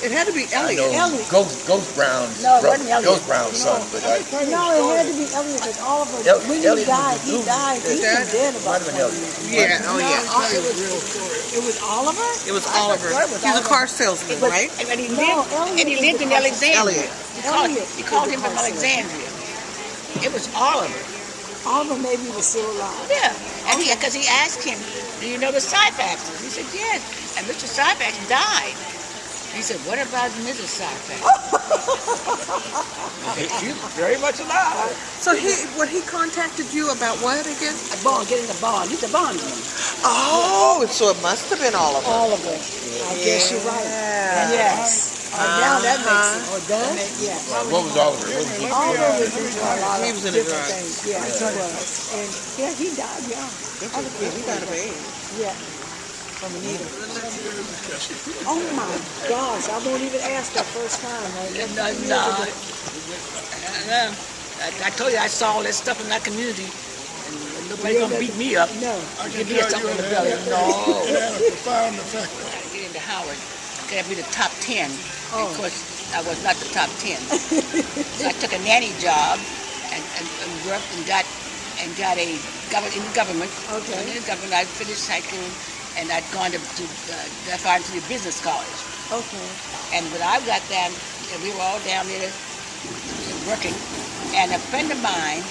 It had to be Elliot. Ghost Brown's No, it brother, wasn't Elliot. Ghost Brown's son. But No, it had to be Elliot because Oliver, when he Elliot died, was he's been dead about 20 years. Yeah, It was Oliver? It was Oliver. He's a car salesman, right? And he lived in Alexandria. He called him from Alexandria. It was Oliver. Oliver maybe was still alive. Yeah, and because he asked him, "Do you know the Syphaxes?" He said, "Yes." And Mr. Syphax died. He said, "What about Mrs. Syphax?" She's very much alive. So he contacted you about what again? A bond, getting a bond. He's a bondsman. Oh, so it must have been Oliver. Oliver. I guess you're right. Yes. Now that makes sense. Or does? Yeah. What was Oliver? Oliver was into a lot He of was in the different drugs. things. Yeah, he was. And yeah, he died young. Yeah, he died of AIDS. Yeah. From a needle. Oh my gosh, I won't even ask that first time. I told you I saw all that stuff in that community. And nobody gonna beat me up. No. Give me something in the belly. No. Profound effect. When I get into Howard, I could be the top 10. Oh. Of course, I was not the top 10. So I took a nanny job and worked and got in the government. Okay. And in the government, I finished high school and I'd gone to the business college. Okay. And when I got down, we were all down there working, and a friend of mine,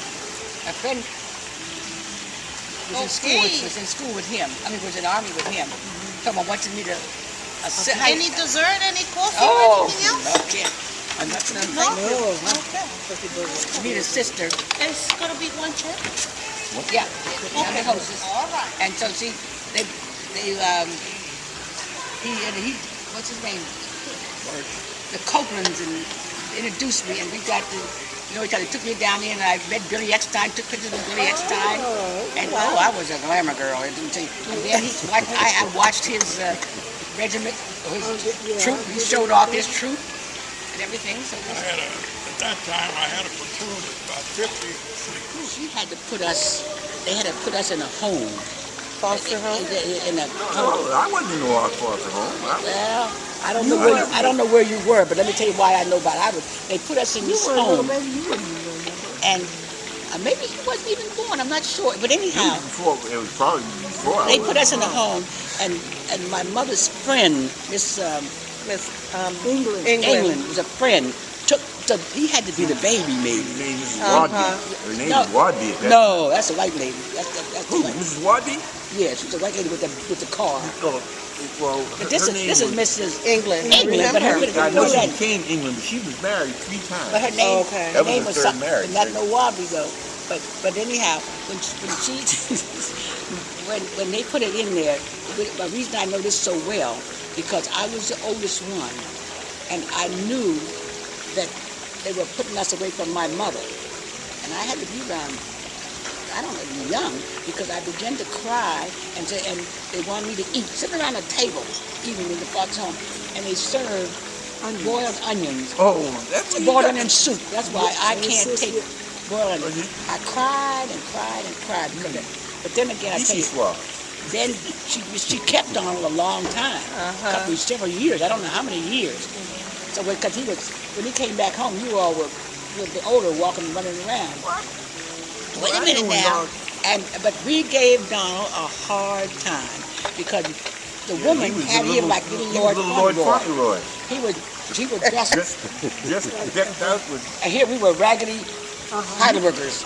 was in school with him. I mean, was in the army with him. Someone wanted me to Any dessert, any coffee, Oh, or anything else? okay. I'm not gonna meet a sister. It's gonna be one trip. Yeah, I'm the hostess. All right. And so he, what's his name? The Copelands, and introduced me, and we got to know each other. Took me down there, and I met Billy Eckstein, took pictures with Billy Eckstein, and I was a glamour girl. And then I watched his regiment, his troop. He showed off his troop and everything. So At that time, I had a platoon of about 50 recruits. they had to put us in a home. Foster home? In a home. I wasn't in no foster home. Well, I don't know where you were, but let me tell you why I know about it. They put us in this home, and maybe he wasn't even born. I'm not sure, but anyhow, It was probably before. they put us in a home, and my mother's friend, Miss England, was a friend. He had to be the baby, maybe. Her name is Wadby. Her name is Wadby. No, that's a white lady. That's Who? the white. Mrs. Wadby? Yeah, she's a white lady with the car. Well, But this is Mrs. England. England, but her I know she became England, but she was married 3 times. But her name, That was her third something, marriage. not no Wobby though. But anyhow, when they put it in there, the reason I know this so well because I was the oldest one, and I knew that they were putting us away from my mother, and I had to be around. I don't know, young, because I began to cry, and they wanted me to eat, sitting around a table, eating in the Fox home, and they served boiled onions. Oh, that's Boiled onion soup. That's why I can't take boiled onions. I cried and cried and cried because of that. But then again, I tell you, then she kept on a long time, several years. I don't know how many years. So because when he came back home, you all were the older, walking and running around. Wait a minute now. But we gave Donald a hard time because the woman had him like little Lord Fauntleroy. He was just decked out with. And here we were raggedy Heidelbergers.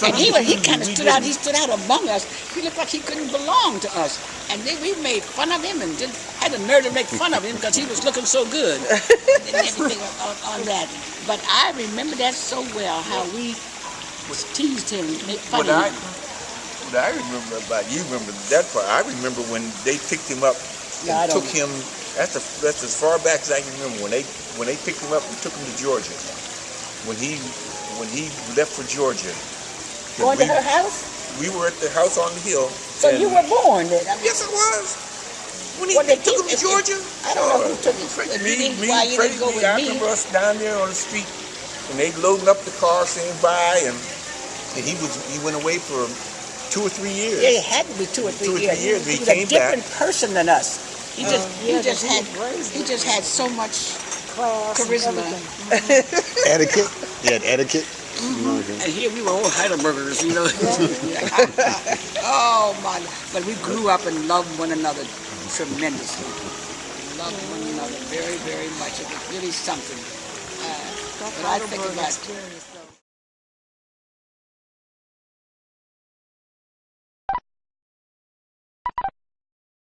and he kind of stood out. He stood out among us. He looked like he couldn't belong to us. And then we made fun of him and had the nerve to make fun of him because he was looking so good and everything on that. But I remember that so well, how we teased him, made fun of him. What I remember about you remember that part. I remember when they picked him up and took him. That's as far back as I can remember when they picked him up and took him to Georgia. When he left for Georgia. Going to her house? We were at the house on the hill. So you were born then? Yes, I was. When they took him to Georgia. I don't know who took him. Me, Freddie, I remember us down there on the street, and they loading up the car, saying bye, and he went away for 2 or 3 years. Yeah, it had to be 2 or 3 2 or 3 years. years, He he was a came different back. person than us. He just had so much Class and charisma. everything. Etiquette. He had etiquette. And here we were all Heidelbergers, you know. Oh my! But we grew up and loved one another tremendously. Loved one another very, very much. It was really something. But I think about